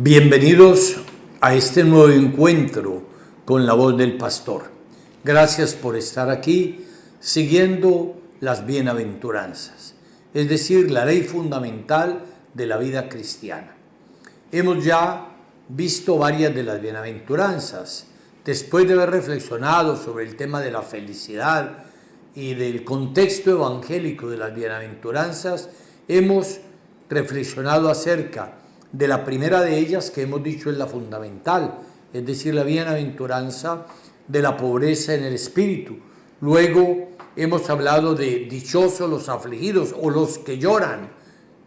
Bienvenidos a este nuevo encuentro con la voz del pastor. Gracias por estar aquí siguiendo las bienaventuranzas, es decir, la ley fundamental de la vida cristiana. Hemos ya visto varias de las bienaventuranzas. Después de haber reflexionado sobre el tema de la felicidad y del contexto evangélico de las bienaventuranzas, hemos reflexionado acerca de la primera de ellas, que hemos dicho es la fundamental, es decir, la bienaventuranza de la pobreza en el espíritu. Luego hemos hablado de dichosos los afligidos o los que lloran.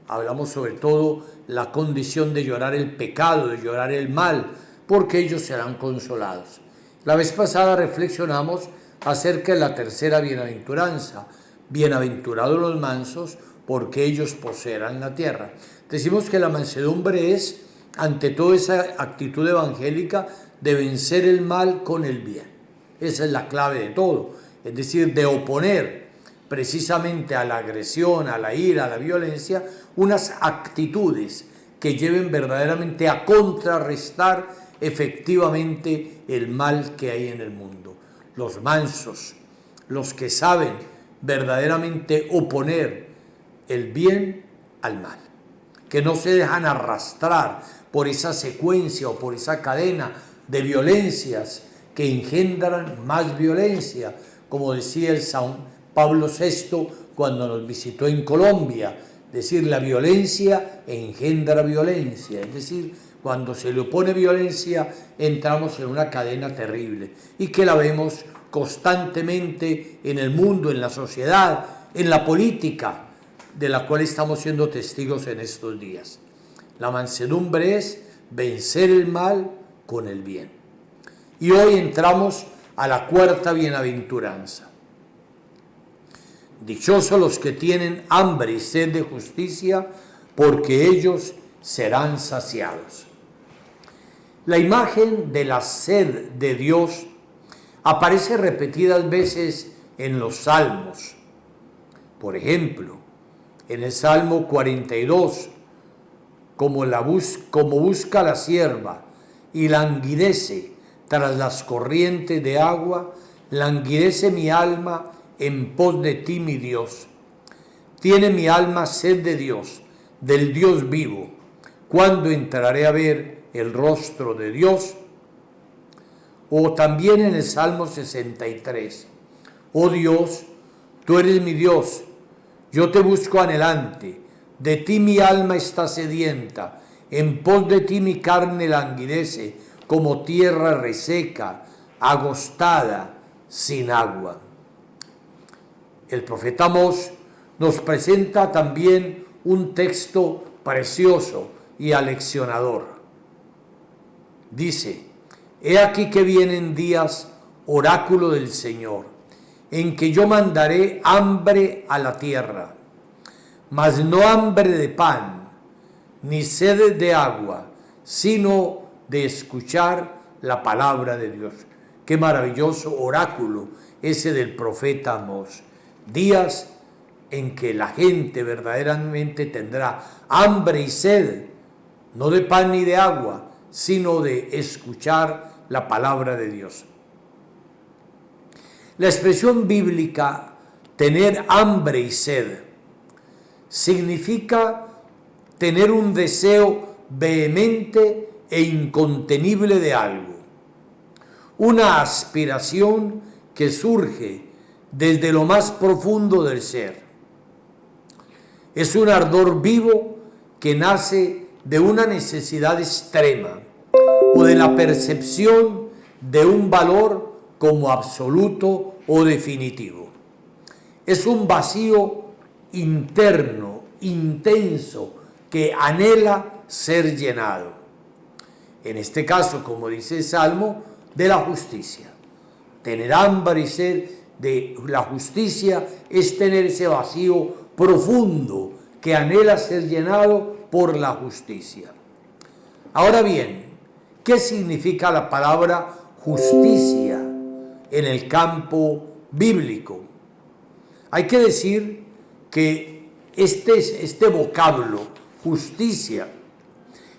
Hablamos sobre todo la condición de llorar el pecado, de llorar el mal, porque ellos serán consolados. La vez pasada reflexionamos acerca de la tercera bienaventuranza. Bienaventurados los mansos, porque ellos poseerán la tierra. Decimos que la mansedumbre es, ante todo, esa actitud evangélica de vencer el mal con el bien. Esa es la clave de todo, es decir, de oponer precisamente a la agresión, a la ira, a la violencia, unas actitudes que lleven verdaderamente a contrarrestar efectivamente el mal que hay en el mundo. Los mansos, los que saben verdaderamente oponer el bien al mal, que no se dejan arrastrar por esa secuencia o por esa cadena de violencias que engendran más violencia, como decía el San Pablo VI cuando nos visitó en Colombia, es decir, la violencia engendra violencia, es decir, cuando se le opone violencia entramos en una cadena terrible y que la vemos constantemente en el mundo, en la sociedad, en la política, de la cual estamos siendo testigos en estos días. La mansedumbre es vencer el mal con el bien. Y hoy entramos a la cuarta bienaventuranza. Dichosos los que tienen hambre y sed de justicia, porque ellos serán saciados. La imagen de la sed de Dios aparece repetidas veces en los salmos. Por ejemplo, en el Salmo 42, como busca la sierva y languidece tras las corrientes de agua, languidece mi alma en pos de ti, mi Dios. Tiene mi alma sed de Dios, del Dios vivo. ¿Cuándo entraré a ver el rostro de Dios? O también en el Salmo 63, oh Dios, tú eres mi Dios, yo te busco anhelante, de ti mi alma está sedienta, en pos de ti mi carne languidece, como tierra reseca, agostada, sin agua. El profeta Amós nos presenta también un texto precioso y aleccionador. Dice, he aquí que vienen días, oráculo del Señor, en que yo mandaré hambre a la tierra, mas no hambre de pan, ni sed de agua, sino de escuchar la palabra de Dios. Qué maravilloso oráculo ese del profeta Amós. Días en que la gente verdaderamente tendrá hambre y sed, no de pan ni de agua, sino de escuchar la palabra de Dios. La expresión bíblica tener hambre y sed significa tener un deseo vehemente e incontenible de algo, una aspiración que surge desde lo más profundo del ser. Es un ardor vivo que nace de una necesidad extrema o de la percepción de un valor como absoluto o definitivo. Es un vacío interno, intenso, que anhela ser llenado. En este caso, como dice el Salmo, de la justicia. Tener hambre y sed de la justicia es tener ese vacío profundo que anhela ser llenado por la justicia. Ahora bien, ¿qué significa la palabra justicia en el campo bíblico? Hay que decir que este vocablo, justicia,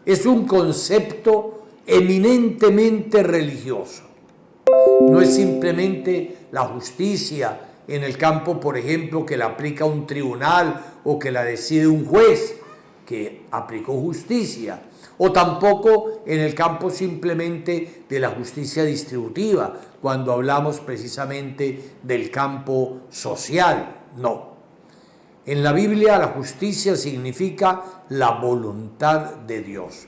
es un concepto eminentemente religioso. No es simplemente la justicia en el campo, por ejemplo, que la aplica un tribunal o que la decide un juez que aplicó justicia, o tampoco en el campo simplemente de la justicia distributiva, cuando hablamos precisamente del campo social. No. En la Biblia la justicia significa la voluntad de Dios,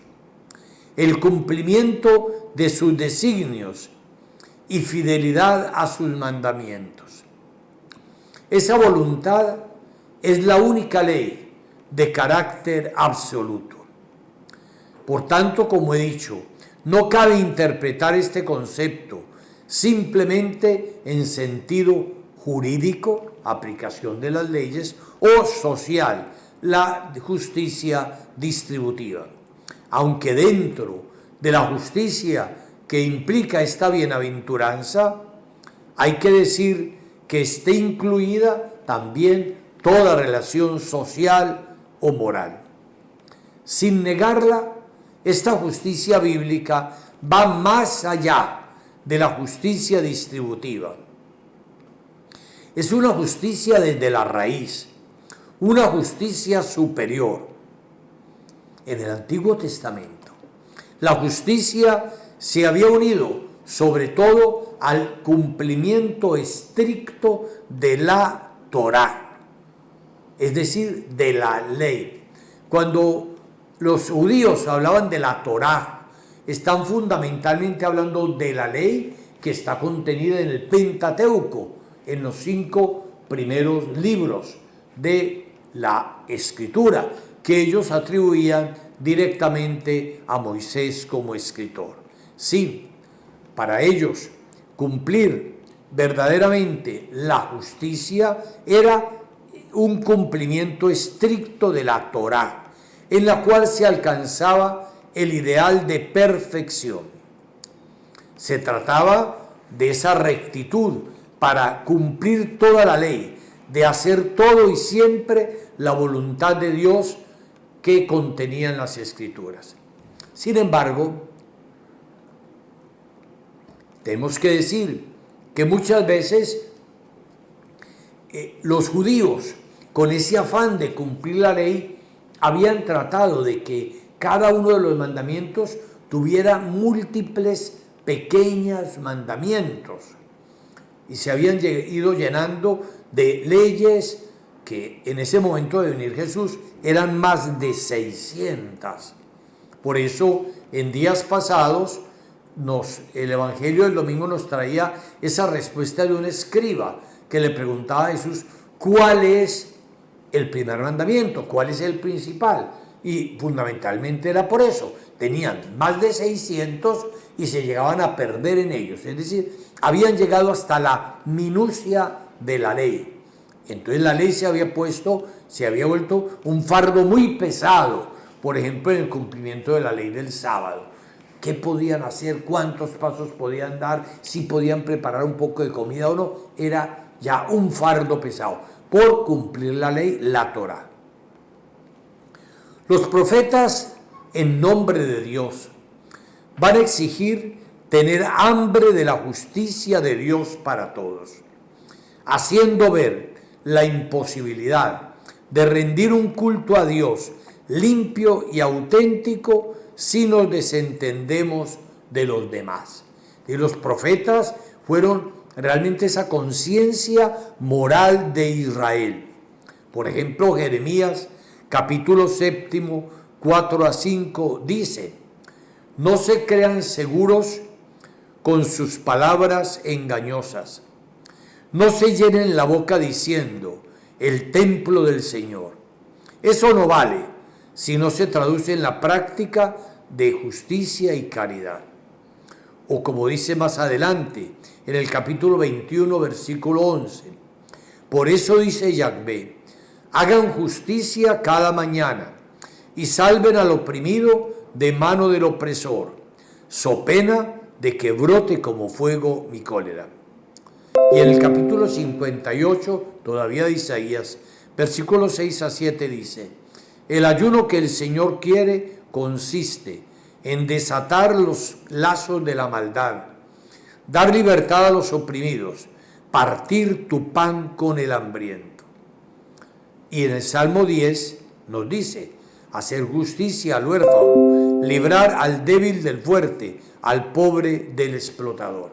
el cumplimiento de sus designios y fidelidad a sus mandamientos. Esa voluntad es la única ley de carácter absoluto. Por tanto, como he dicho, no cabe interpretar este concepto simplemente en sentido jurídico, aplicación de las leyes, o social, la justicia distributiva. Aunque dentro de la justicia que implica esta bienaventuranza, hay que decir que esté incluida también toda relación social o moral. Sin negarla, esta justicia bíblica va más allá de la justicia distributiva. Es una justicia desde la raíz, una justicia superior. En el Antiguo Testamento, la justicia se había unido sobre todo al cumplimiento estricto de la Torá, es decir, de la ley. Cuando los judíos hablaban de la Torá, están fundamentalmente hablando de la ley que está contenida en el Pentateuco, en los 5 primeros libros de la Escritura, que ellos atribuían directamente a Moisés como escritor. Sí, para ellos cumplir verdaderamente la justicia era un cumplimiento estricto de la Torá, en la cual se alcanzaba el ideal de perfección. Se trataba de esa rectitud para cumplir toda la ley, de hacer todo y siempre la voluntad de Dios que contenían las Escrituras. Sin embargo, tenemos que decir que muchas veces los judíos, con ese afán de cumplir la ley, habían tratado de que cada uno de los mandamientos tuviera múltiples pequeños mandamientos y se habían ido llenando de leyes que en ese momento de venir Jesús eran más de 600. Por eso en días pasados el Evangelio del domingo nos traía esa respuesta de un escriba que le preguntaba a Jesús cuál es el primer mandamiento, cuál es el principal, y fundamentalmente era por eso, tenían más de 600 y se llegaban a perder en ellos, es decir, habían llegado hasta la minucia de la ley. Entonces la ley se había vuelto un fardo muy pesado, por ejemplo en el cumplimiento de la ley del sábado. ¿Qué podían hacer? ¿Cuántos pasos podían dar? ¿Si podían preparar un poco de comida o no? Era ya un fardo pesado por cumplir la ley, la Torá. Los profetas, en nombre de Dios, van a exigir tener hambre de la justicia de Dios para todos, haciendo ver la imposibilidad de rendir un culto a Dios limpio y auténtico si nos desentendemos de los demás. Y los profetas fueron realmente esa conciencia moral de Israel. Por ejemplo, Jeremías, capítulo 7, 4-5, dice: no se crean seguros con sus palabras engañosas. No se llenen la boca diciendo, el templo del Señor. Eso no vale si no se traduce en la práctica de justicia y caridad. O como dice más adelante, en el capítulo 21, versículo 11, por eso dice Yahvé, hagan justicia cada mañana y salven al oprimido de mano del opresor, so pena de que brote como fuego mi cólera. Y en el capítulo 58, todavía de Isaías, versículos 6-7 dice, el ayuno que el Señor quiere consiste en desatar los lazos de la maldad, dar libertad a los oprimidos, partir tu pan con el hambriento. Y en el Salmo 10 nos dice, hacer justicia al huérfano, librar al débil del fuerte, al pobre del explotador.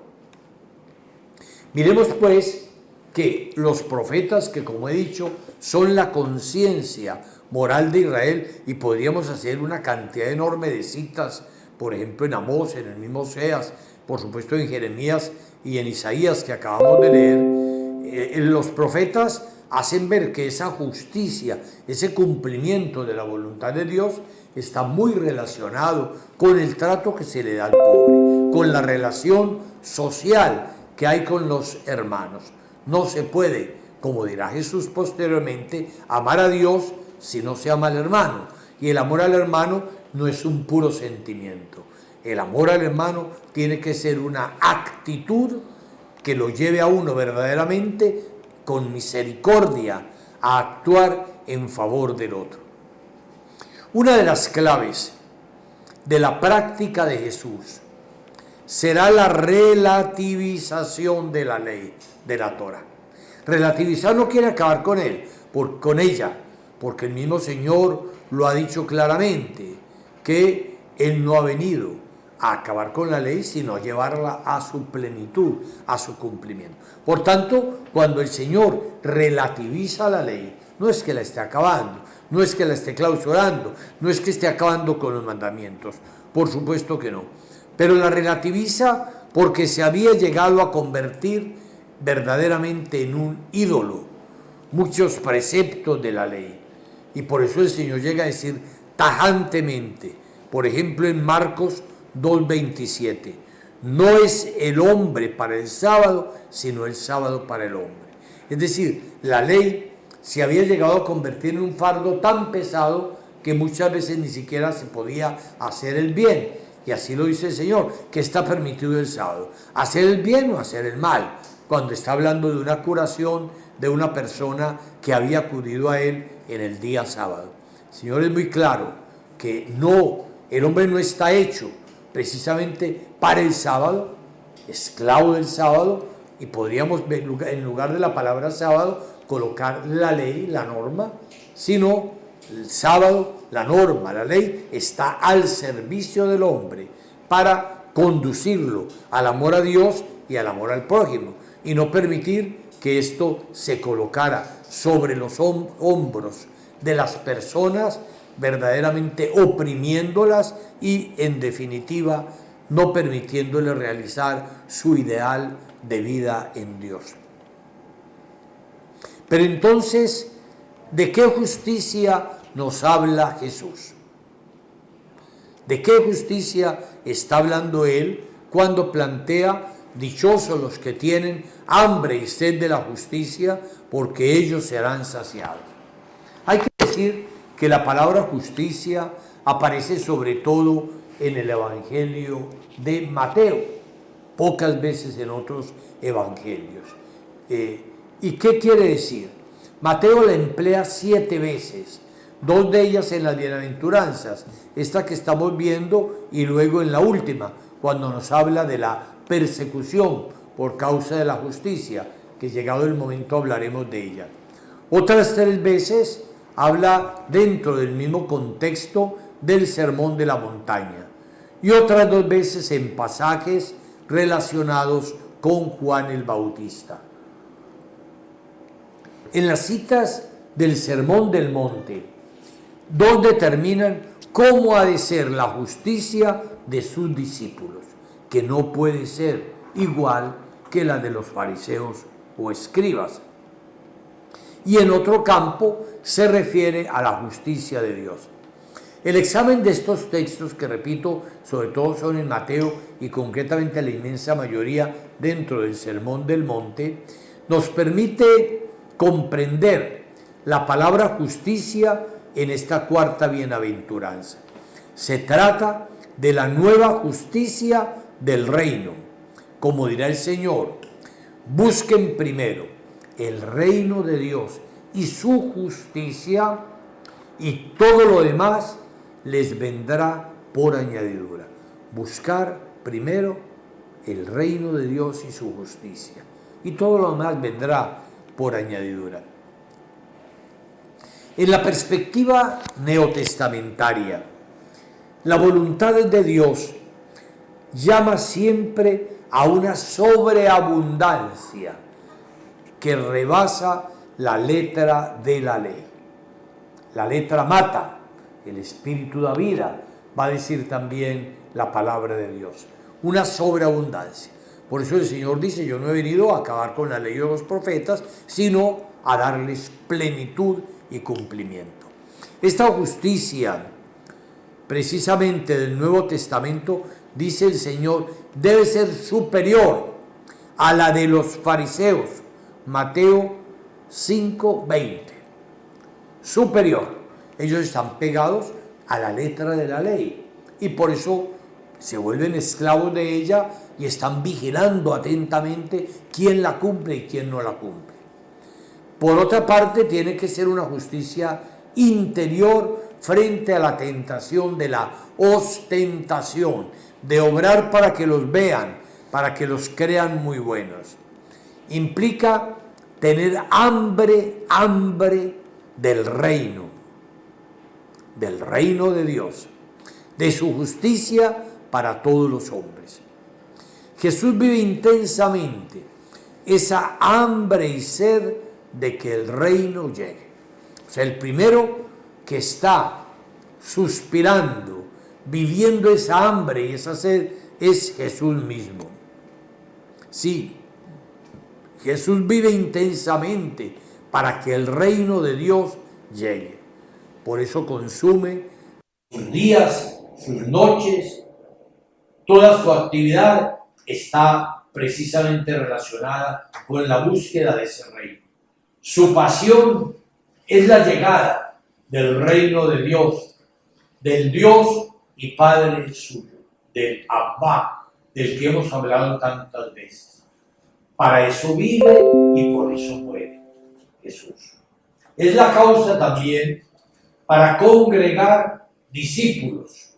Miremos pues que los profetas, que como he dicho, son la conciencia moral de Israel, y podríamos hacer una cantidad enorme de citas, por ejemplo en Amós, en el mismo Oseas, por supuesto en Jeremías y en Isaías que acabamos de leer, los profetas hacen ver que esa justicia, ese cumplimiento de la voluntad de Dios está muy relacionado con el trato que se le da al pobre, con la relación social que hay con los hermanos. No se puede, como dirá Jesús posteriormente, amar a Dios si no se ama al hermano. Y el amor al hermano no es un puro sentimiento. El amor al hermano tiene que ser una actitud que lo lleve a uno verdaderamente con misericordia a actuar en favor del otro. Una de las claves de la práctica de Jesús será la relativización de la ley, de la Torah. Relativizar no quiere acabar con ella, porque el mismo Señor lo ha dicho claramente, que Él no ha venido a acabar con la ley, sino a llevarla a su plenitud, a su cumplimiento. Por tanto, cuando el Señor relativiza la ley, no es que la esté acabando, no es que la esté clausurando, no es que esté acabando con los mandamientos, por supuesto que no, pero la relativiza porque se había llegado a convertir verdaderamente en un ídolo muchos preceptos de la ley, y por eso el Señor llega a decir tajantemente, por ejemplo en Marcos 2:27, no es el hombre para el sábado, sino el sábado para el hombre. Es decir, la ley se había llegado a convertir en un fardo tan pesado que muchas veces ni siquiera se podía hacer el bien. Y así lo dice el Señor, que está permitido el sábado, hacer el bien o hacer el mal, cuando está hablando de una curación de una persona que había acudido a Él en el día sábado. El Señor es muy claro que no, el hombre no está hecho precisamente para el sábado, esclavo del sábado, y podríamos en lugar de la palabra sábado colocar la ley, la norma, sino el sábado, la norma, la ley está al servicio del hombre para conducirlo al amor a Dios y al amor al prójimo, y no permitir que esto se colocara sobre los hombros de las personas, verdaderamente oprimiéndolas y, en definitiva, no permitiéndoles realizar su ideal de vida en Dios. Pero entonces, ¿de qué justicia nos habla Jesús? ¿De qué justicia está hablando Él cuando plantea: dichosos los que tienen hambre y sed de la justicia, porque ellos serán saciados? Hay que decir que la palabra justicia aparece sobre todo en el Evangelio de Mateo, pocas veces en otros evangelios. ¿Y qué quiere decir? Mateo la emplea 7 veces, 2 de ellas en las bienaventuranzas, esta que estamos viendo, y luego en la última, cuando nos habla de la persecución por causa de la justicia, que llegado el momento hablaremos de ella. Otras 3 veces habla dentro del mismo contexto del Sermón de la Montaña, y otras 2 veces en pasajes relacionados con Juan el Bautista. En las citas del Sermón del Monte, 2 determinan cómo ha de ser la justicia de sus discípulos, que no puede ser igual que la de los fariseos o escribas. Y en otro campo se refiere a la justicia de Dios. El examen de estos textos, que repito, sobre todo son en Mateo y concretamente la inmensa mayoría dentro del Sermón del Monte, nos permite comprender la palabra justicia en esta 4ª bienaventuranza. Se trata de la nueva justicia del reino. Como dirá el Señor, busquen primero el reino de Dios y su justicia, y todo lo demás les vendrá por añadidura. Buscar primero el reino de Dios y su justicia, y todo lo demás vendrá por añadidura. En la perspectiva neotestamentaria, la voluntad de Dios llama siempre a una sobreabundancia que rebasa la letra de la ley. La letra mata, el espíritu da vida, va a decir también la palabra de Dios. Una sobreabundancia. Por eso el Señor dice, yo no he venido a acabar con la ley de los profetas, sino a darles plenitud y cumplimiento. Esta justicia, precisamente del Nuevo Testamento, dice el Señor, debe ser superior a la de los fariseos. Mateo 5:20. Superior. Ellos están pegados a la letra de la ley y por eso se vuelven esclavos de ella y están vigilando atentamente quién la cumple y quién no la cumple. Por otra parte, tiene que ser una justicia interior frente a la tentación de la ostentación, de obrar para que los vean, para que los crean muy buenos. Implica tener hambre del reino de Dios, de su justicia para todos los hombres. Jesús vive intensamente esa hambre y sed de que el reino llegue. O sea, el primero que está suspirando, viviendo esa hambre y esa sed, es Jesús mismo. Sí, Jesús vive intensamente para que el reino de Dios llegue. Por eso consume sus días, sus noches, toda su actividad está precisamente relacionada con la búsqueda de ese reino. Su pasión es la llegada del reino de Dios, del Dios y Padre suyo, del Abba, del que hemos hablado tantas veces. Para eso vive y por eso muere Jesús. Es la causa también para congregar discípulos.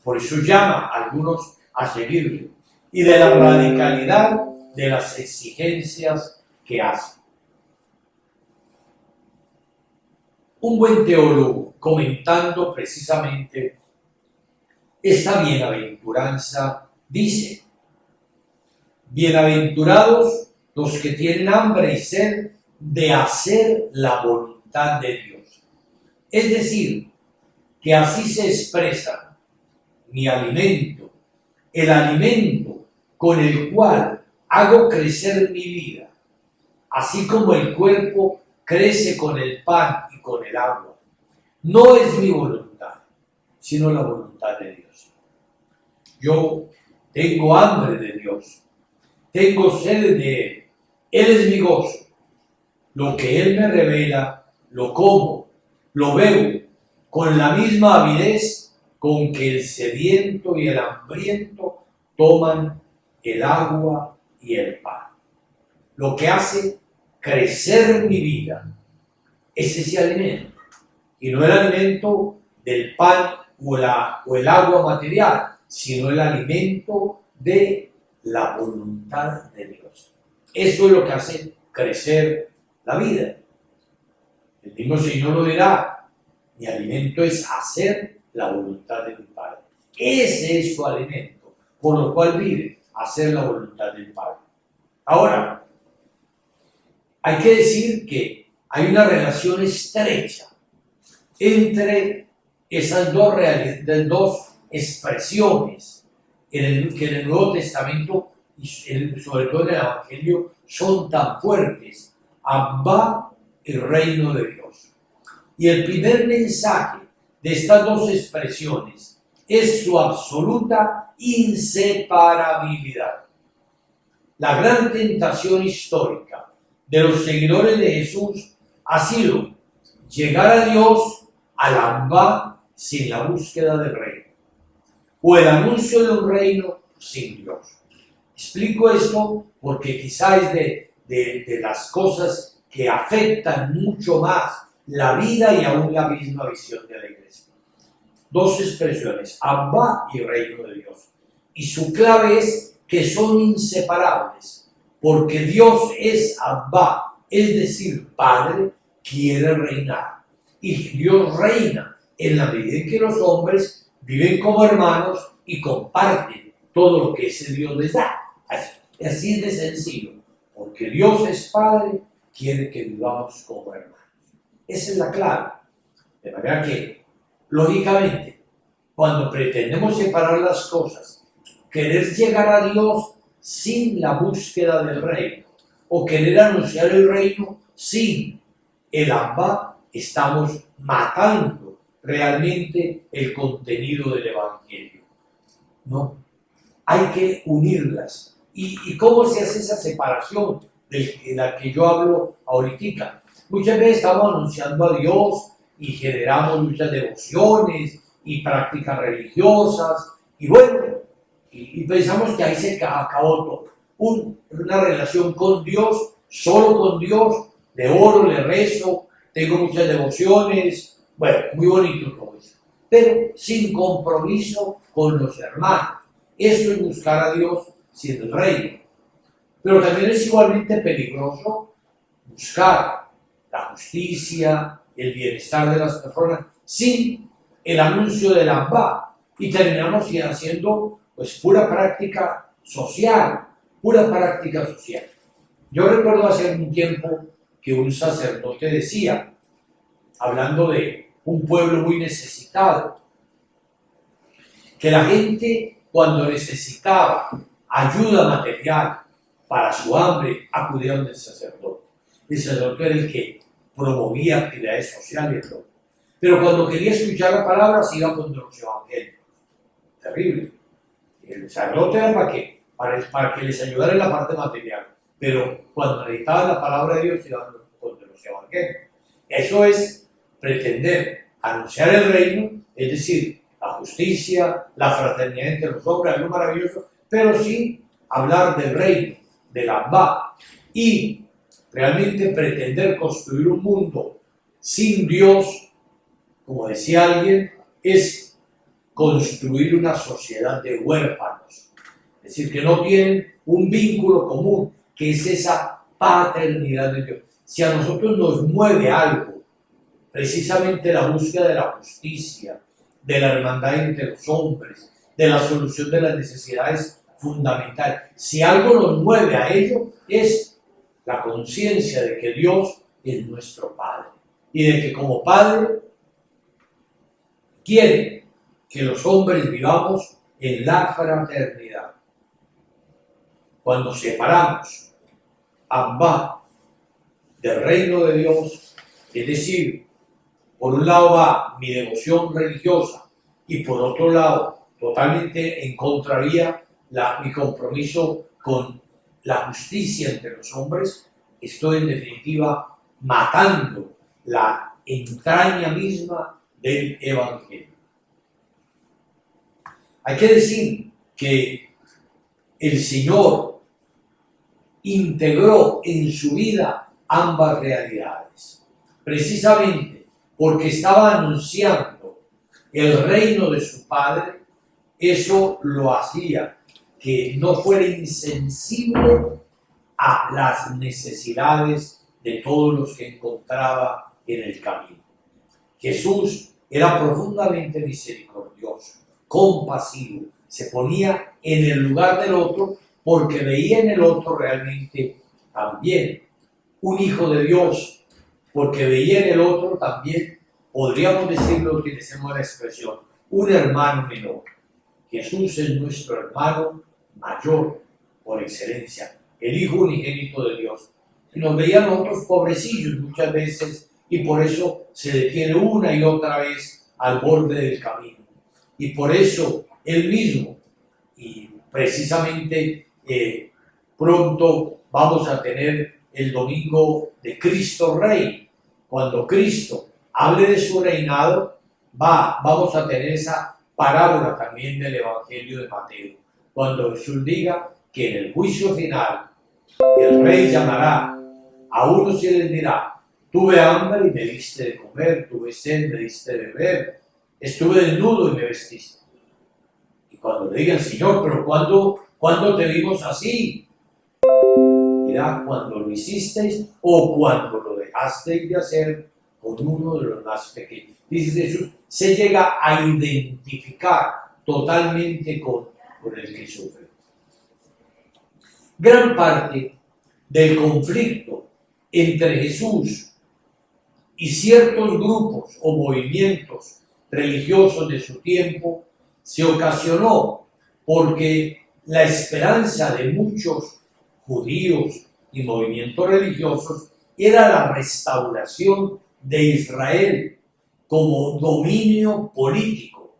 Por eso llama a algunos a seguirlo. Y de la radicalidad de las exigencias que hace. Un buen teólogo, comentando precisamente esta bienaventuranza, dice: bienaventurados los que tienen hambre y sed de hacer la voluntad de Dios. Es decir, que así se expresa mi alimento, el alimento con el cual hago crecer mi vida, así como el cuerpo crece con el pan y con el agua. No es mi voluntad, sino la voluntad de Dios. Yo tengo hambre de Dios, tengo sed de Él. Él es mi gozo. Lo que Él me revela, lo como, lo bebo, con la misma avidez con que el sediento y el hambriento toman el agua y el pan. Lo que hace crecer mi vida es ese alimento, y no el alimento del pan o el agua material, sino el alimento de la voluntad de Dios. Eso es lo que hace crecer la vida. El mismo Señor lo dirá: mi alimento es hacer la voluntad de mi Padre. Ese es su alimento, por lo cual vive, hacer la voluntad del Padre. Ahora, hay que decir que hay una relación estrecha entre esas dos expresiones que en el Nuevo Testamento y sobre todo en el Evangelio son tan fuertes: Abba, el reino de Dios. Y el primer mensaje de estas dos expresiones es su absoluta inseparabilidad. La gran tentación histórica de los seguidores de Jesús ha sido llegar a Dios al Abba sin la búsqueda del reino, o el anuncio de un reino sin Dios. Explico esto porque quizá es de las cosas que afectan mucho más la vida y aún la misma visión de la Iglesia. dos expresiones, Abba y reino de Dios. Y su clave es que son inseparables, porque Dios es Abba, es decir, Padre, quiere reinar. Y Dios reina en la medida en que los hombres viven como hermanos y comparten todo lo que ese Dios les da. Así es de sencillo, porque Dios es Padre, quiere que vivamos como hermanos. Esa es la clave. De manera que, lógicamente, cuando pretendemos separar las cosas, querer llegar a Dios sin la búsqueda del reino, o querer anunciar el reino sin el Abba, estamos matando realmente el contenido del Evangelio. No, hay que unirlas. ¿Y cómo se hace esa separación de la que yo hablo ahorita? Muchas veces estamos anunciando a Dios y generamos muchas devociones y prácticas religiosas, y bueno, y pensamos que ahí se acabó todo. Una relación con Dios, solo con Dios, le oro, le rezo, tengo muchas devociones, bueno, muy bonito todo eso, pero sin compromiso con los hermanos. Eso es buscar a Dios sin el reino. Pero también es igualmente peligroso buscar la justicia, el bienestar de las personas sin el anuncio del Abba, y terminamos haciendo pues pura práctica social, pura práctica social. Yo recuerdo hace un tiempo que un sacerdote decía, hablando de un pueblo muy necesitado, que la gente cuando necesitaba ayuda material para su hambre acudía donde el sacerdote. El sacerdote era el que promovía actividades sociales, ¿no? Pero cuando quería escuchar la palabra se iba con los evangélicos. Terrible. El sacerdote era para qué? Para que les ayudara en la parte material. Pero cuando necesitaban la palabra de Dios se iban con los evangélicos. Eso es pretender anunciar el reino, es decir, la justicia, la fraternidad entre los hombres, algo maravilloso, pero sí hablar del reino, del Abba, y realmente pretender construir un mundo sin Dios, como decía alguien, es construir una sociedad de huérfanos, es decir, que no tienen un vínculo común, que es esa paternidad de Dios. Si a nosotros nos mueve algo, precisamente la búsqueda de la justicia, de la hermandad entre los hombres, de la solución de las necesidades fundamentales. Si algo nos mueve a ello, es la conciencia de que Dios es nuestro Padre y de que como Padre quiere que los hombres vivamos en la fraternidad. Cuando separamos Abba del reino de Dios, es decir, por un lado va mi devoción religiosa y por otro lado totalmente encontraría mi compromiso con la justicia entre los hombres, estoy en definitiva matando la entraña misma del Evangelio. Hay que decir que el Señor integró en su vida ambas realidades, precisamente porque estaba anunciando el reino de su Padre. Eso lo hacía que no fuera insensible a las necesidades de todos los que encontraba en el camino. Jesús era profundamente misericordioso, compasivo, se ponía en el lugar del otro porque veía en el otro realmente también un hijo de Dios, porque veía en el otro también, podríamos decirlo, utilicemos la expresión, un hermano menor. Jesús es nuestro hermano mayor por excelencia, el Hijo unigénito de Dios. Y nos veían nosotros pobrecillos muchas veces y por eso se detiene una y otra vez al borde del camino. Y por eso Él mismo, y precisamente pronto vamos a tener el domingo de Cristo Rey. Cuando Cristo hable de su reinado, vamos a tener esa parábola también del Evangelio de Mateo, cuando Jesús diga que en el juicio final el rey llamará a unos y les dirá: tuve hambre y me diste de comer, tuve sed, me diste de beber, estuve desnudo y me vestiste. Y cuando le digan, Señor, pero ¿cuándo te vimos así? Dirá, cuando lo hicisteis o cuando lo dejasteis de hacer con uno de los más pequeños. Dice Jesús, se llega a identificar totalmente con el que sufre. Gran parte del conflicto entre Jesús y ciertos grupos o movimientos religiosos de su tiempo se ocasionó porque la esperanza de muchos judíos y movimientos religiosos era la restauración de Israel como dominio político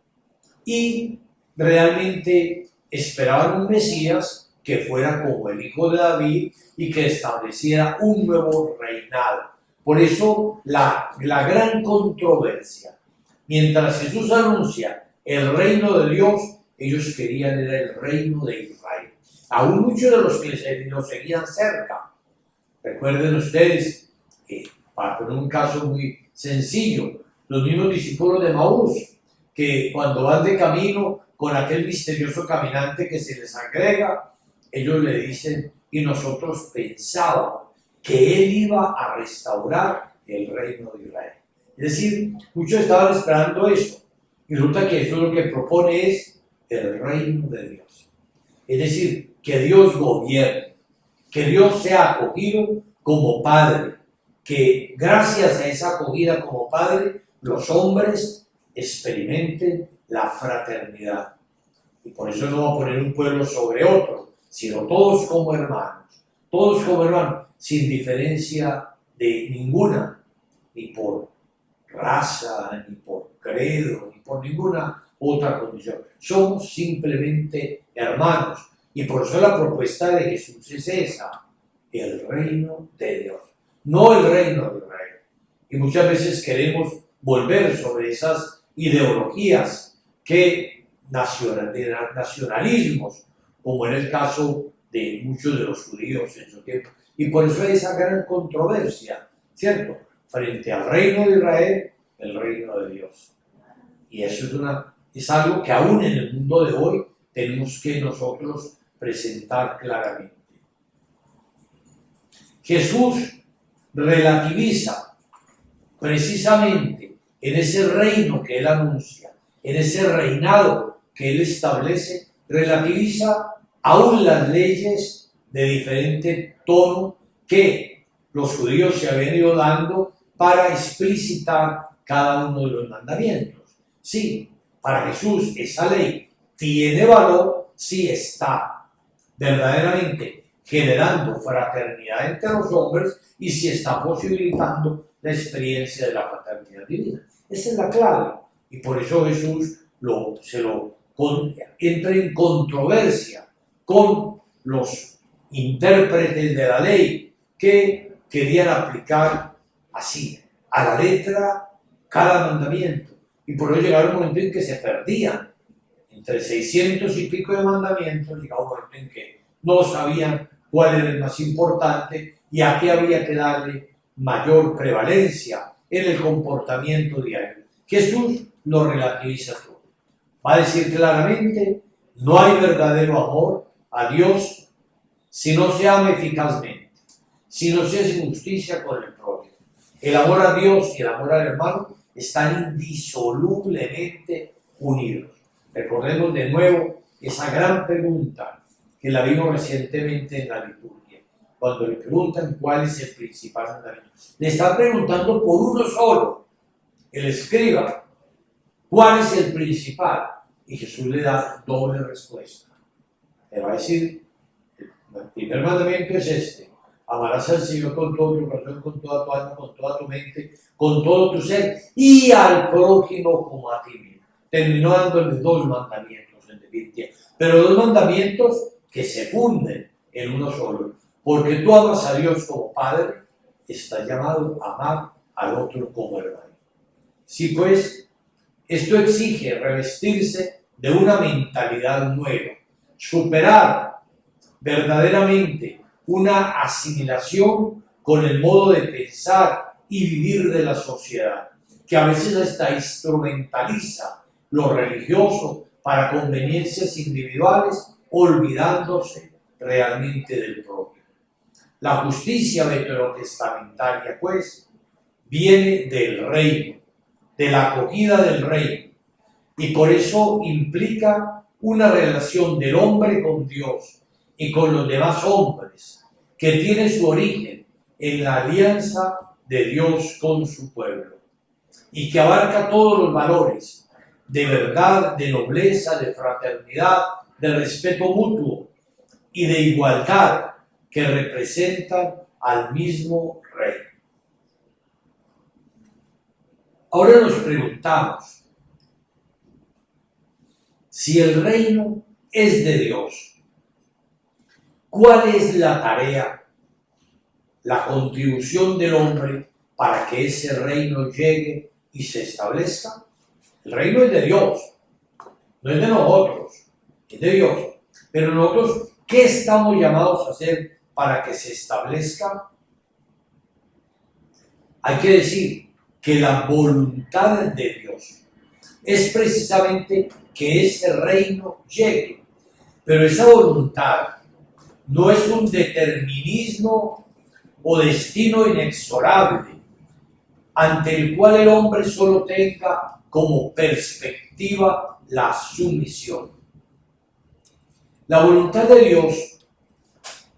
y realmente esperaban un Mesías que fuera como el hijo de David y que estableciera un nuevo reinado. Por eso la gran controversia. Mientras Jesús anuncia el reino de Dios, ellos querían era el reino de Israel. Aún muchos de los que lo seguían cerca. Recuerden ustedes, para poner un caso muy sencillo, los mismos discípulos de Maús, que cuando van de camino con aquel misterioso caminante que se les agrega, ellos le dicen, y nosotros pensábamos que él iba a restaurar el reino de Israel. Es decir, muchos estaban esperando eso, y resulta que eso lo que propone es el reino de Dios. Es decir, que Dios gobierne, que Dios sea acogido como Padre, que gracias a esa acogida como Padre, los hombres experimenten la fraternidad. Y por eso no va a poner un pueblo sobre otro, sino todos como hermanos, sin diferencia de ninguna, ni por raza, ni por credo, ni por ninguna otra condición. Somos simplemente hermanos. Y por eso la propuesta de Jesús es esa, el reino de Dios, no el reino de Israel. Y muchas veces queremos volver sobre esas ideologías de nacionalismos, como en el caso de muchos de los judíos en su tiempo. Y por eso hay esa gran controversia, ¿cierto? Frente al reino de Israel, el reino de Dios. Y eso es algo que aún en el mundo de hoy tenemos que nosotros presentar claramente. Jesús relativiza precisamente en ese reino que él anuncia, en ese reinado que él establece, relativiza aún las leyes de diferente tono que los judíos se habían ido dando para explicitar cada uno de los mandamientos. Sí, para Jesús esa ley tiene valor si está verdaderamente generando fraternidad entre los hombres y si está posibilitando la experiencia de la paternidad divina. Esa es la clave. Y por eso Jesús entra en controversia con los intérpretes de la ley que querían aplicar así, a la letra, cada mandamiento. Y por eso llegaron un momento en que se perdían. Entre 600 y pico de mandamientos, llegaba un momento en que no sabían cuál era el más importante y a qué había que darle mayor prevalencia en el comportamiento diario. Jesús lo relativiza todo. Va a decir claramente, no hay verdadero amor a Dios si no se ama eficazmente, si no se hace justicia con el prójimo. El amor a Dios y el amor al hermano están indisolublemente unidos. Recordemos de nuevo esa gran pregunta que la vimos recientemente en la liturgia, cuando le preguntan cuál es el principal mandamiento. Le están preguntando por uno solo, el escriba, ¿cuál es el principal? Y Jesús le da doble respuesta. Le va a decir, el primer mandamiento es este: amarás al Señor con todo tu corazón, con toda tu alma, con toda tu mente, con todo tu ser, y al prójimo como a ti mismo. Terminó dándole dos mandamientos en definitiva, pero dos mandamientos que se funden en uno solo. Porque tú amas a Dios como Padre, estás llamado a amar al otro como hermano. Sí, pues, esto exige revestirse de una mentalidad nueva, superar verdaderamente una asimilación con el modo de pensar y vivir de la sociedad. que a veces hasta instrumentaliza lo religioso para conveniencias individuales, olvidándose realmente del propio. La justicia veterotestamentaria, pues, viene del reino, de la acogida del reino, y por eso implica una relación del hombre con Dios y con los demás hombres, que tiene su origen en la alianza de Dios con su pueblo, y que abarca todos los valores de verdad, de nobleza, de fraternidad, de respeto mutuo y de igualdad que representan al mismo Rey. Ahora nos preguntamos, si el reino es de Dios, ¿cuál es la tarea, la contribución del hombre para que ese reino llegue y se establezca? El reino es de Dios, no es de nosotros, es de Dios. Pero nosotros, ¿qué estamos llamados a hacer para que se establezca? Hay que decir que la voluntad de Dios es precisamente que ese reino llegue. Pero esa voluntad no es un determinismo o destino inexorable ante el cual el hombre solo tenga como perspectiva la sumisión. La voluntad de Dios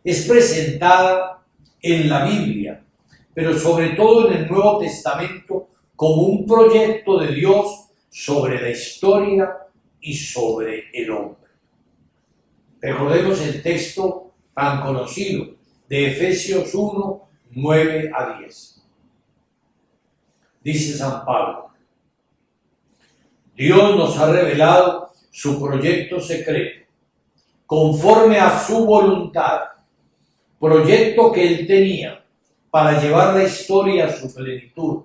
es presentada en la Biblia, pero sobre todo en el Nuevo Testamento, como un proyecto de Dios sobre la historia y sobre el hombre. Recordemos el texto tan conocido de Efesios 1, 9 a 10. Dice San Pablo: Dios nos ha revelado su proyecto secreto, conforme a su voluntad, proyecto que Él tenía para llevar la historia a su plenitud,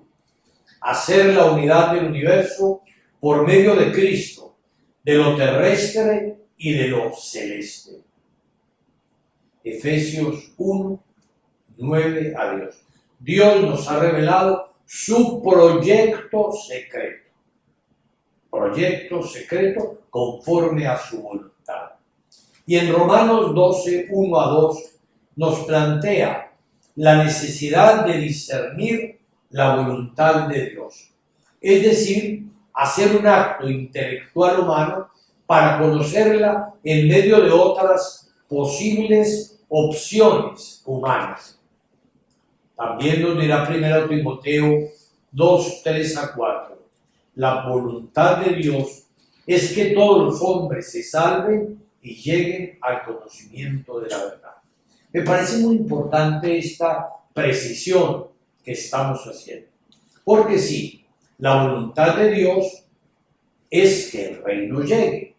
hacer la unidad del universo por medio de Cristo, de lo terrestre y de lo celeste. Efesios 1, 9 a 10. Dios nos ha revelado su proyecto secreto conforme a su voluntad. Y en Romanos 12, 1 a 2 nos plantea la necesidad de discernir la voluntad de Dios, es decir, hacer un acto intelectual humano para conocerla en medio de otras posibles opciones humanas. También nos dirá 1 Timoteo 2, 3 a 4. La voluntad de Dios es que todos los hombres se salven y lleguen al conocimiento de la verdad. Me parece muy importante esta precisión que estamos haciendo. Porque sí, la voluntad de Dios es que el reino llegue.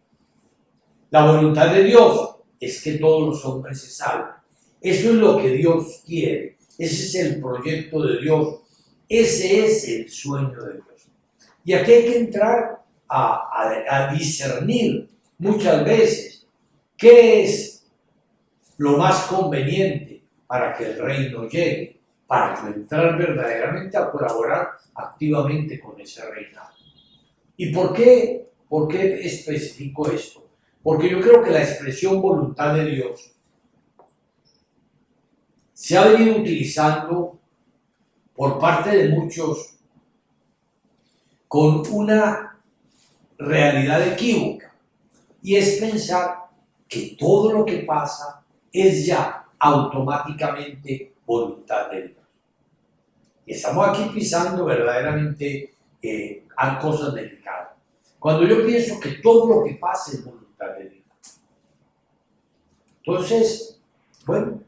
La voluntad de Dios es que todos los hombres se salven. Eso es lo que Dios quiere. Ese es el proyecto de Dios. Ese es el sueño de Dios. Y aquí hay que entrar a discernir muchas veces qué es lo más conveniente para que el reino llegue, para entrar verdaderamente a colaborar activamente con ese reinado. ¿Y por qué especifico esto? Porque yo creo que la expresión voluntad de Dios se ha venido utilizando por parte de muchos con una realidad equívoca, y es pensar que todo lo que pasa es ya automáticamente voluntad de Dios. Y estamos aquí pisando verdaderamente a cosas delicadas. Cuando yo pienso que todo lo que pasa es voluntad de Dios. Entonces, bueno,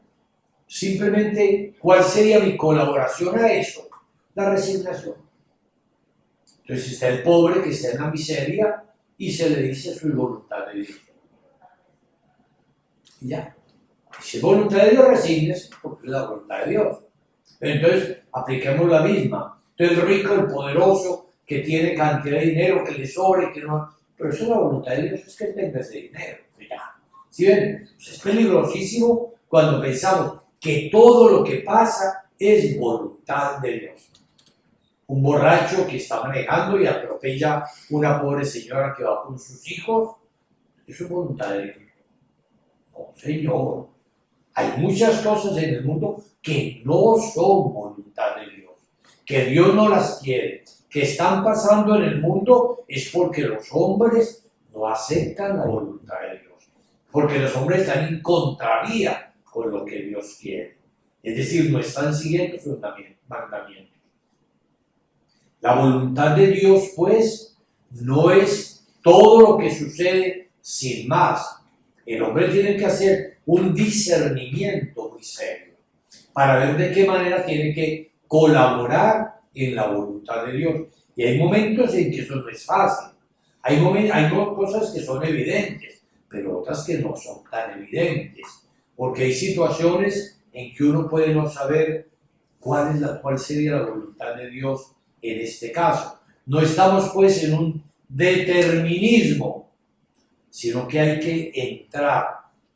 simplemente, ¿cuál sería mi colaboración a eso? La resignación. Entonces está el pobre que está en la miseria y se le dice su voluntad de Dios. Y ya. Si es voluntad de Dios, resígnese porque es la voluntad de Dios. Pero entonces, apliquemos la misma. Entonces el rico, el poderoso, que tiene cantidad de dinero, que le sobre, que no... Pero eso es la voluntad de Dios, es que tenga ese dinero. Ya. ¿Sí ven? Pues es peligrosísimo cuando pensamos que todo lo que pasa es voluntad de Dios. un borracho que está manejando y atropella una pobre señora que va con sus hijos. Eso es voluntad de Dios. No, Señor. Hay muchas cosas en el mundo que no son voluntad de Dios, que Dios no las quiere, que están pasando en el mundo es porque los hombres no aceptan la voluntad de Dios, porque los hombres están en contravía con lo que Dios quiere. Es decir, no están siguiendo sus mandamientos. La voluntad de Dios, pues, no es todo lo que sucede sin más. El hombre tiene que hacer un discernimiento muy serio para ver de qué manera tiene que colaborar en la voluntad de Dios. Y hay momentos en que eso no es fácil. Hay cosas que son evidentes, pero otras que no son tan evidentes. Porque hay situaciones en que uno puede no saber cuál sería la voluntad de Dios en este caso. No estamos pues en un determinismo, sino que hay que entrar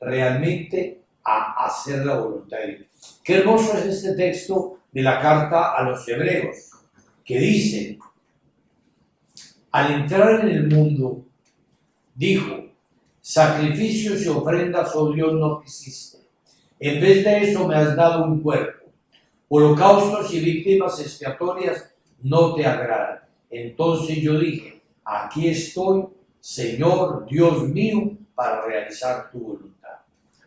realmente a hacer la voluntad de Dios. Qué hermoso es este texto de la carta a los hebreos, que dice, al entrar en el mundo, dijo, sacrificios y ofrendas, oh Dios, no quisiste. En vez de eso me has dado un cuerpo. Holocaustos y víctimas expiatorias no te agradan. Entonces yo dije, aquí estoy, Señor, Dios mío, para realizar tu voluntad.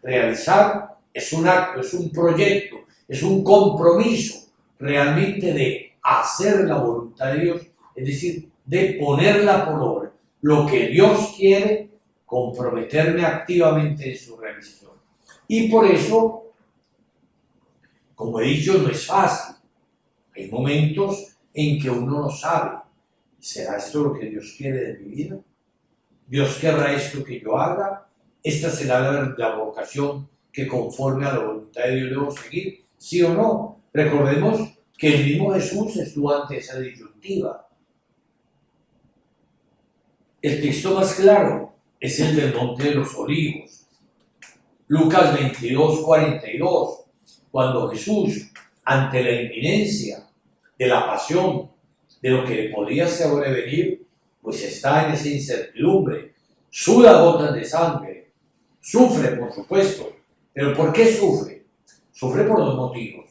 Realizar es un acto, es un proyecto, es un compromiso realmente de hacer la voluntad de Dios, es decir, de ponerla por obra. Lo que Dios quiere, comprometerme activamente en su realización. Y por eso, como he dicho, no es fácil. Hay momentos en que uno no sabe, ¿será esto lo que Dios quiere de mi vida? ¿Dios querrá esto que yo haga? ¿Esta será la vocación que conforme a la voluntad de Dios debo seguir? ¿Sí o no? Recordemos que el mismo Jesús estuvo ante esa disyuntiva. El texto más claro es el del Monte de los Olivos. Lucas 22, 42, cuando Jesús, ante la inminencia de la pasión, de lo que le podría sobrevenir, pues está en esa incertidumbre, suda gotas de sangre, sufre, por supuesto. ¿Pero por qué sufre? Sufre por dos motivos.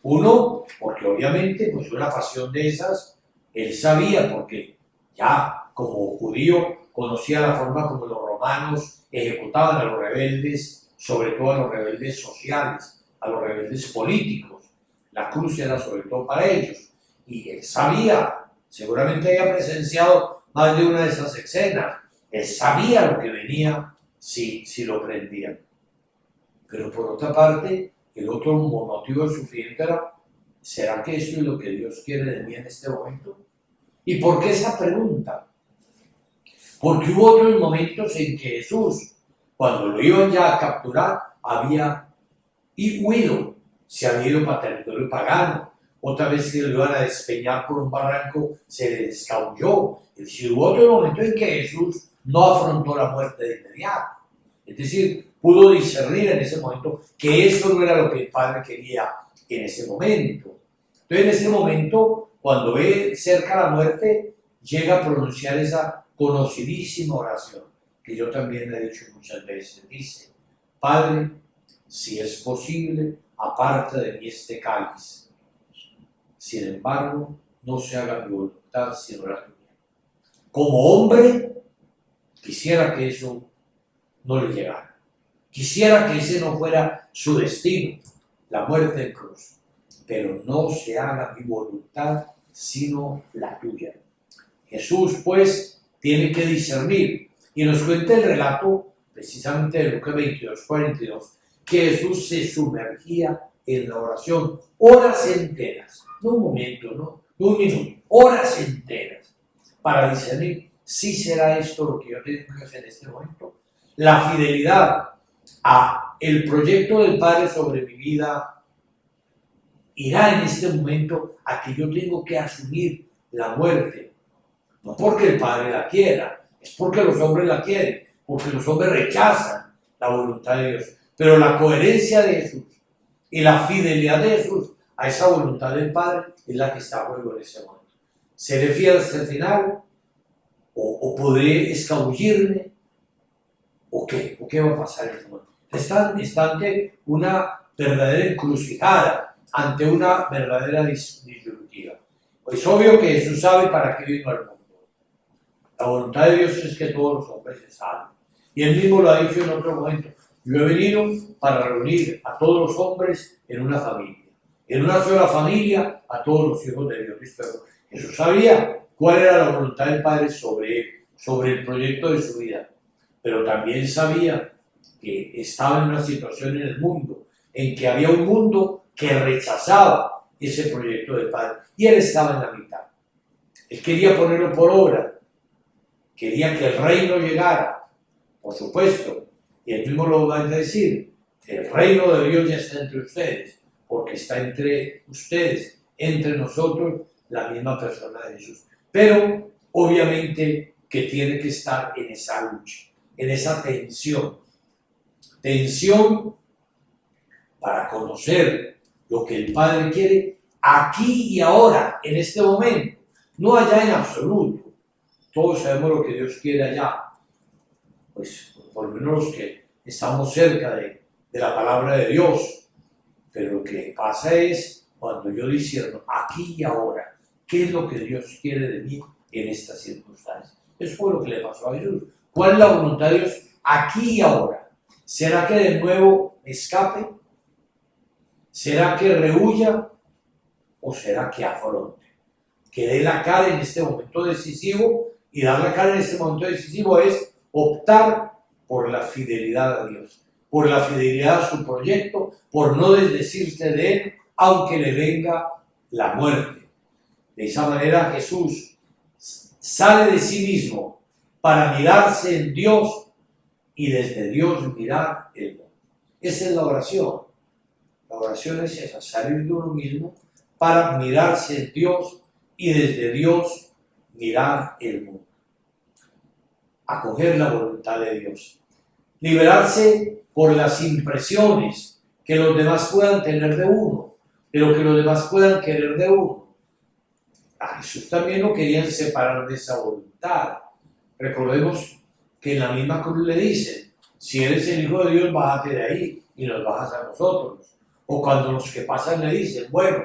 Uno, porque obviamente, pues una pasión de esas, él sabía, porque ya como judío conocía la forma como los romanos ejecutaban a los rebeldes, sobre todo a los rebeldes sociales, a los rebeldes políticos. La cruz era sobre todo para ellos. Y él sabía, seguramente había presenciado más de una de esas escenas, él sabía lo que venía si lo prendían. Pero por otra parte, el otro motivo de sufrimiento era, ¿será que esto es lo que Dios quiere de mí en este momento? ¿Y por qué esa pregunta? Porque hubo otros momentos en que Jesús, cuando lo iban ya a capturar, había huido, se había ido para territorio pagano. Otra vez que lo iban a despeñar por un barranco, se le escabulló. Es decir, hubo otro momento en que Jesús no afrontó la muerte de inmediato. Es decir, pudo discernir en ese momento que eso no era lo que el Padre quería en ese momento. Entonces, en ese momento, cuando ve cerca la muerte, llega a pronunciar esa conocidísima oración, que yo también le he dicho muchas veces. Dice, Padre, si es posible, aparta de mí este cáliz. Sin embargo, no se haga mi voluntad sino la tuya. Como hombre, quisiera que eso no le llegara. Quisiera que ese no fuera su destino, la muerte en cruz. Pero no se haga mi voluntad sino la tuya. Jesús, pues, tiene que discernir. Y nos cuenta el relato, precisamente de Lucas 22, 42, que Jesús se sumergía en la oración horas enteras, no un momento, no un minuto, horas enteras, para discernir si será esto lo que yo tengo que hacer en este momento. La fidelidad a el proyecto del Padre sobre mi vida irá en este momento a que yo tengo que asumir la muerte, no porque el Padre la quiera, es porque los hombres la quieren, porque los hombres rechazan la voluntad de Dios. Pero la coherencia de Jesús y la fidelidad de Jesús a esa voluntad del Padre es la que está a juego en ese momento. ¿Seré fiel hasta el final? ¿O podré escabullirme? ¿O qué? ¿O qué va a pasar en este momento? Está ante una verdadera encrucijada, ante una verdadera disyuntiva. Pues obvio que Jesús sabe para qué vino al mundo. La voluntad de Dios es que todos los hombres se salven. Y él mismo lo ha dicho en otro momento. Yo he venido para reunir a todos los hombres en una familia. En una sola familia a todos los hijos de Dios. Pero Jesús sabía cuál era la voluntad del Padre sobre él, sobre el proyecto de su vida. Pero también sabía que estaba en una situación en el mundo, en que había un mundo que rechazaba ese proyecto del Padre. Y él estaba en la mitad. Él quería ponerlo por obra. Quería que el reino llegara, por supuesto. Y él mismo lo va a decir. El reino de Dios ya está entre ustedes, porque está entre ustedes, entre nosotros, la misma persona de Jesús. Pero, obviamente, que tiene que estar en esa lucha, en esa tensión. Tensión para conocer lo que el Padre quiere aquí y ahora, en este momento, no allá en absoluto. Todos sabemos lo que Dios quiere allá, pues por lo menos los que estamos cerca de la palabra de Dios. Pero lo que pasa es cuando yo discierno aquí y ahora, ¿qué es lo que Dios quiere de mí en estas circunstancias? Eso fue lo que le pasó a Jesús. ¿Cuál es la voluntad de Dios aquí y ahora? ¿Será que de nuevo me escape? ¿Será que rehuya? ¿O será que afronte? Que dé la cara en este momento decisivo, y dar la cara en este momento decisivo es optar por la fidelidad a Dios, por la fidelidad a su proyecto, por no desdecirse de él, aunque le venga la muerte. De esa manera Jesús sale de sí mismo para mirarse en Dios y desde Dios mirar el mundo. Esa es la oración. La oración es esa, salir de uno mismo para mirarse en Dios y desde Dios mirar el mundo. Acoger la voluntad de Dios. Liberarse por las impresiones que los demás puedan tener de uno, de lo que los demás puedan querer de uno. A Jesús también lo querían separar de esa voluntad. Recordemos que en la misma cruz le dicen, si eres el Hijo de Dios, bájate de ahí y nos bajas a nosotros. O cuando los que pasan le dicen, bueno,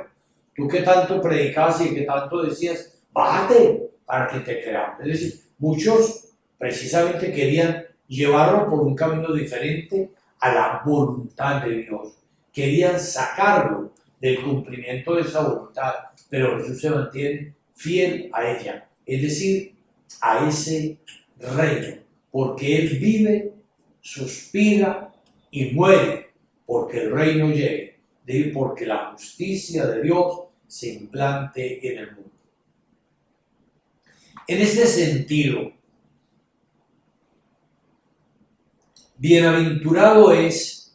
tú que tanto predicabas y que tanto decías, bájate para que te creamos. Es decir, muchos precisamente querían llevarlo por un camino diferente a la voluntad de Dios. Querían sacarlo del cumplimiento de esa voluntad, pero Jesús se mantiene fiel a ella, es decir, a ese reino, porque Él vive, suspira y muere porque el reino llegue, porque la justicia de Dios se implante en el mundo. En este sentido, bienaventurado es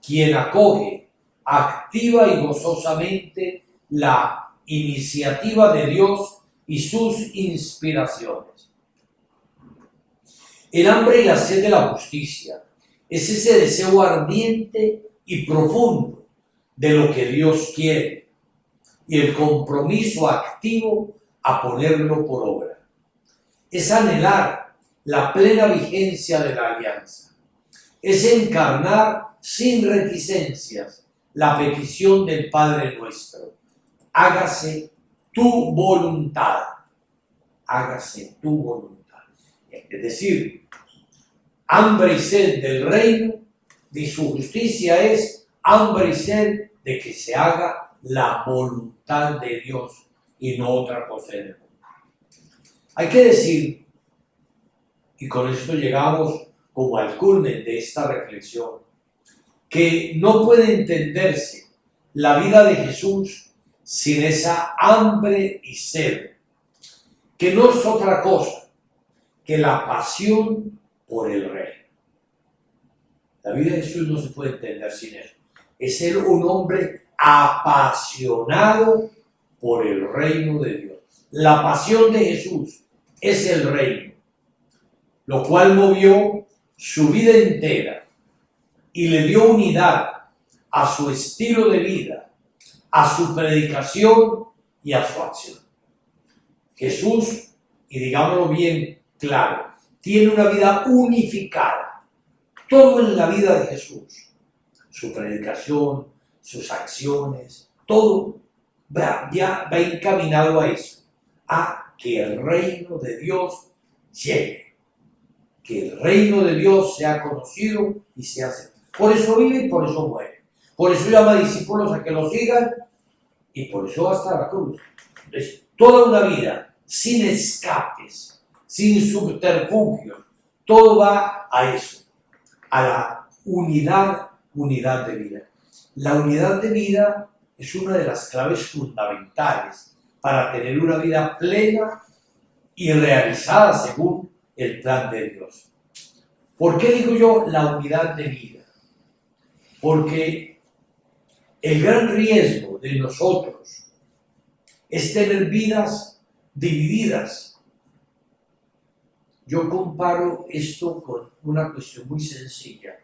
quien acoge activa y gozosamente la iniciativa de Dios y sus inspiraciones. El hambre y la sed de la justicia es ese deseo ardiente y profundo de lo que Dios quiere y el compromiso activo a ponerlo por obra. Es anhelar la plena vigencia de la alianza. Es encarnar sin reticencias la petición del Padre nuestro. Hágase tu voluntad. Hágase tu voluntad. Es decir, hambre y sed del reino, de su justicia es hambre y sed de que se haga la voluntad de Dios y no otra cosa en el mundo. Hay que decir, y con esto llegamos como al culmen de esta reflexión, que no puede entenderse la vida de Jesús sin esa hambre y sed, que no es otra cosa que la pasión por el Rey. La vida de Jesús no se puede entender sin eso. Es ser un hombre apasionado por el reino de Dios. La pasión de Jesús es el reino, lo cual movió su vida entera y le dio unidad a su estilo de vida, a su predicación y a su acción. Jesús, y digámoslo bien claro, tiene una vida unificada. Todo en la vida de Jesús, su predicación, sus acciones, todo ya va encaminado a eso, a que el reino de Dios llegue, que el reino de Dios sea conocido y sea aceptado. Por eso vive y por eso muere. Por eso llama a discípulos a que lo sigan y por eso va hasta la cruz. Entonces, toda una vida sin escapes, sin subterfugios, todo va a eso, a la unidad de vida. La unidad de vida es una de las claves fundamentales para tener una vida plena y realizada según el plan de Dios. ¿Por qué digo yo la unidad de vida? Porque el gran riesgo de nosotros es tener vidas divididas. Yo comparo esto con una cuestión muy sencilla.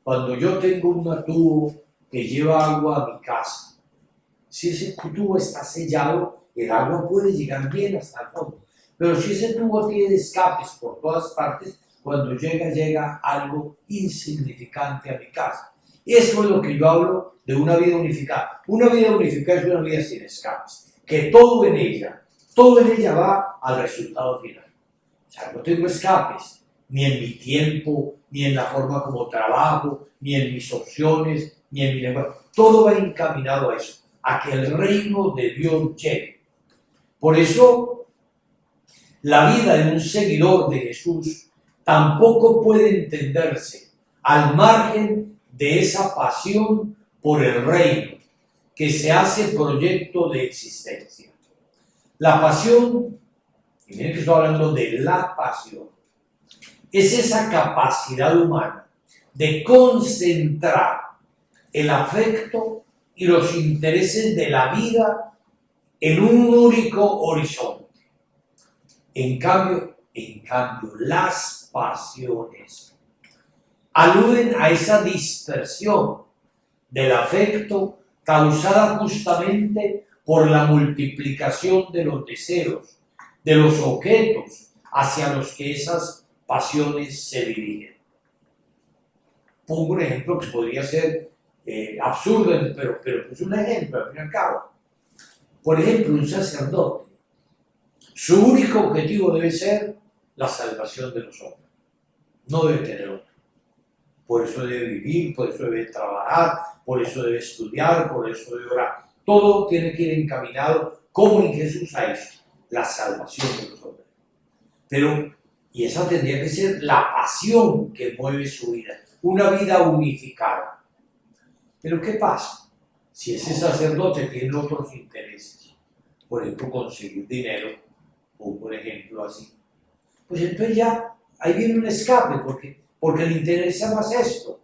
Cuando yo tengo un tubo que lleva agua a mi casa, si ese tubo está sellado, el agua puede llegar bien hasta el fondo. Pero si ese tubo tiene escapes por todas partes, cuando llega algo insignificante a mi casa. Eso es lo que yo hablo de una vida unificada. Una vida unificada es una vida sin escapes, que todo en ella va al resultado final. O sea, no tengo escapes, ni en mi tiempo, ni en la forma como trabajo, ni en mis opciones, ni en mi lenguaje. Todo va encaminado a eso, a que el reino de Dios llegue. Por eso, la vida de un seguidor de Jesús tampoco puede entenderse al margen de esa pasión por el reino que se hace proyecto de existencia. La pasión, y miren que estoy hablando de la pasión, es esa capacidad humana de concentrar el afecto y los intereses de la vida en un único horizonte. En cambio, las pasiones aluden a esa dispersión del afecto causada justamente por la multiplicación de los deseos, de los objetos hacia los que esas pasiones se dirigen. Pongo un ejemplo que podría ser absurdo, pero es un ejemplo al fin y al cabo. Por ejemplo, un sacerdote, su único objetivo debe ser la salvación de los hombres. No debe tener otro. Por eso debe vivir, por eso debe trabajar, por eso debe estudiar, por eso debe orar. Todo tiene que ir encaminado, como en Jesús, a eso, la salvación de los hombres. Y esa tendría que ser la pasión que mueve su vida, una vida unificada. Pero ¿qué pasa? Si ese sacerdote tiene otros intereses, por ejemplo, conseguir dinero, o por ejemplo así, pues entonces ya ahí viene un escape, porque le interesa más esto.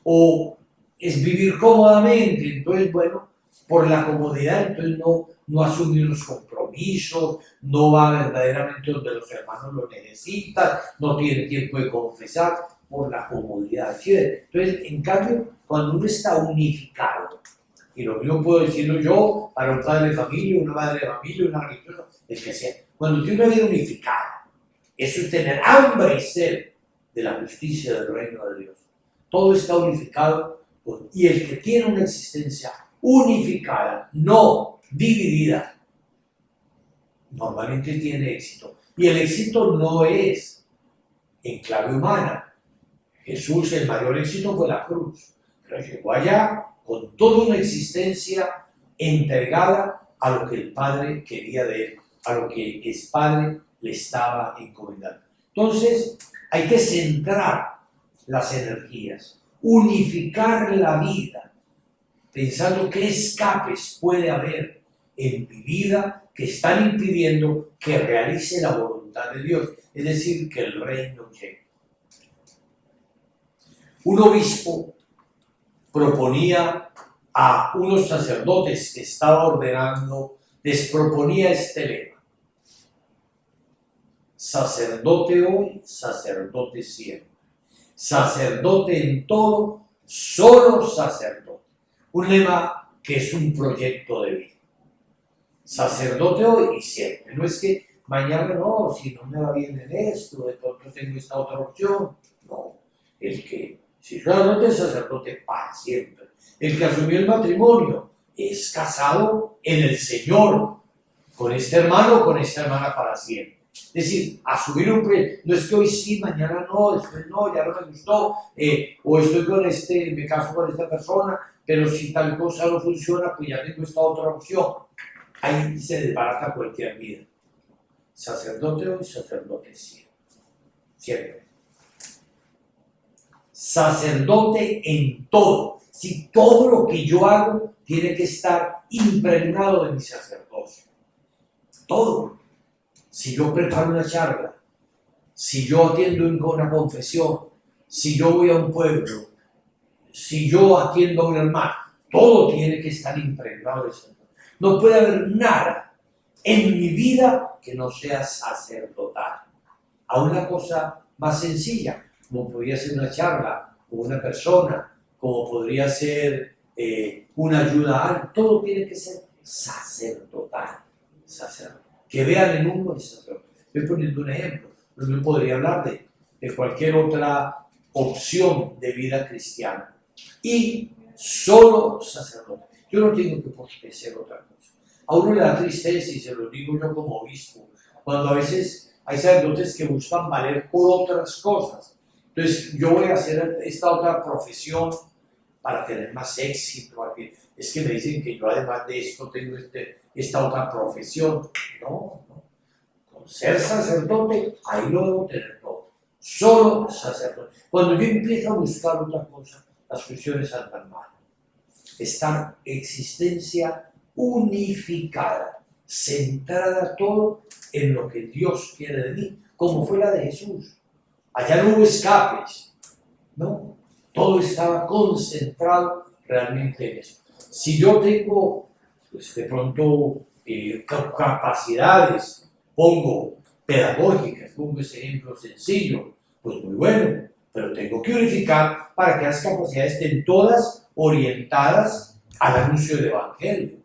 O es vivir cómodamente, entonces bueno, por la comodidad, entonces no asume unos compromisos, no va verdaderamente donde los hermanos lo necesitan, no tiene tiempo de confesar, por la comodidad. ¿Sí? Entonces, en cambio, cuando uno está unificado, y lo mismo puedo decirlo yo para un padre de familia, una madre de familia, una religiosa, el que sea, cuando tiene una vida unificada, eso es tener hambre y sed de la justicia del reino de Dios. Todo está unificado, y el que tiene una existencia unificada, no dividida, normalmente tiene éxito. Y el éxito no es en clave humana. Jesús, el mayor éxito fue la cruz, pero llegó allá con toda una existencia entregada a lo que el Padre quería de él, a lo que el Padre le estaba encomendando. Entonces, hay que centrar las energías, unificar la vida, pensando qué escapes puede haber en mi vida que están impidiendo que realice la voluntad de Dios, es decir, que el reino llegue. Un obispo proponía a unos sacerdotes que estaba ordenando, les proponía este lema: sacerdote hoy, sacerdote siempre. Sacerdote en todo, solo sacerdote. Un lema que es un proyecto de vida. Sacerdote hoy y siempre. No es que mañana no, si no me va bien en esto, de pronto tengo esta otra opción. No, el que, si realmente es sacerdote para siempre. El que asumió el matrimonio es casado en el Señor, con este hermano o con esta hermana para siempre. Es decir, asumir un proyecto. No es que hoy sí, mañana no, después no, ya no me gustó, o estoy con me caso con esta persona, pero si tal cosa no funciona, pues ya tengo esta otra opción. Ahí se desbarata cualquier vida. Sacerdote hoy, sacerdote siempre. Siempre. Sacerdote en todo. Si todo lo que yo hago tiene que estar impregnado de mi sacerdocio. Todo. Si yo preparo una charla, si yo atiendo una confesión, si yo voy a un pueblo, si yo atiendo a un hermano, todo tiene que estar impregnado de eso. No puede haber nada en mi vida que no sea sacerdotal. A una cosa más sencilla, como podría ser una charla con una persona, como podría ser una ayuda a alguien, todo tiene que ser sacerdotal. Que vean en uno el sacerdote. Estoy poniendo un ejemplo, pero yo podría hablar de cualquier otra opción de vida cristiana. Y solo sacerdote. Yo no tengo que por qué ser otra cosa. A uno le da tristeza, y se lo digo yo como obispo, cuando a veces hay sacerdotes que buscan valer por otras cosas. Entonces, yo voy a hacer esta otra profesión para tener más éxito. Es que me dicen que yo además de esto tengo esta otra profesión. No. Con ser sacerdote, ahí lo debo tener todo. Solo sacerdote. Cuando yo empiezo a buscar otra cosa, las cuestiones andan mal. Esta existencia unificada, centrada todo en lo que Dios quiere de mí, como fue la de Jesús. Allá no hubo escapes, ¿no? Todo estaba concentrado realmente en eso. Si yo tengo, pues de pronto, capacidades, pongo pedagógicas, pongo ese ejemplo sencillo, pues muy bueno, pero tengo que unificar para que las capacidades estén todas orientadas al anuncio del Evangelio.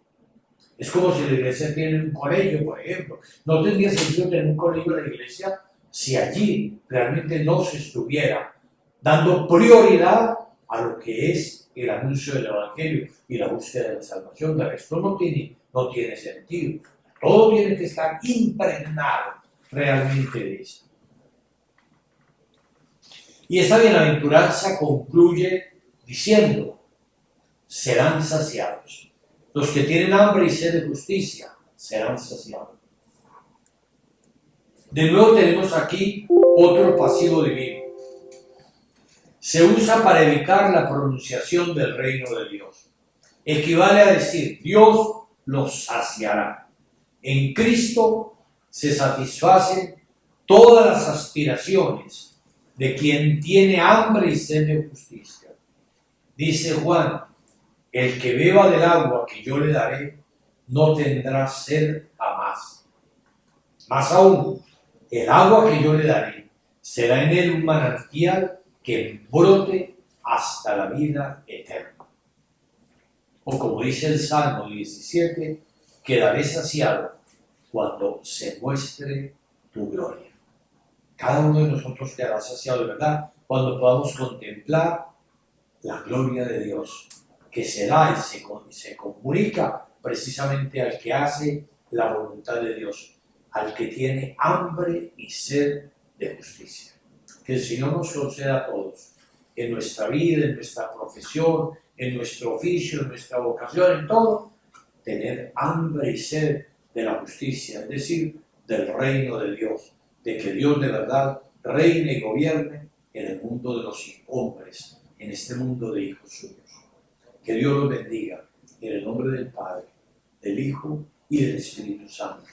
Es como si la iglesia tiene un colegio, por ejemplo. No tendría sentido tener un colegio de la iglesia si allí realmente no se estuviera dando prioridad a lo que es el anuncio del Evangelio y la búsqueda de la salvación. De resto no tiene sentido. Todo tiene que estar impregnado realmente de eso. Y esta bienaventuranza concluye diciendo, serán saciados. Los que tienen hambre y sed de justicia serán saciados. De nuevo tenemos aquí otro pasivo divino. Se usa para evitar la pronunciación del reino de Dios. Equivale a decir, Dios los saciará. En Cristo se satisfacen todas las aspiraciones de quien tiene hambre y sed de justicia. Dice Juan, el que beba del agua que yo le daré, no tendrá sed jamás. Más aún, el agua que yo le daré será en él un manantial que brote hasta la vida eterna. O como dice el Salmo 17, quedaré saciado cuando se muestre tu gloria. Cada uno de nosotros quedará saciado de verdad cuando podamos contemplar la gloria de Dios, que se da y se comunica precisamente al que hace la voluntad de Dios, al que tiene hambre y sed de justicia. Que el Señor nos conceda a todos, en nuestra vida, en nuestra profesión, en nuestro oficio, en nuestra vocación, en todo, tener hambre y sed de la justicia, es decir, del reino de Dios, de que Dios de verdad reine y gobierne en el mundo de los hombres, en este mundo de hijos suyos. Que Dios los bendiga, en el nombre del Padre, del Hijo y del Espíritu Santo.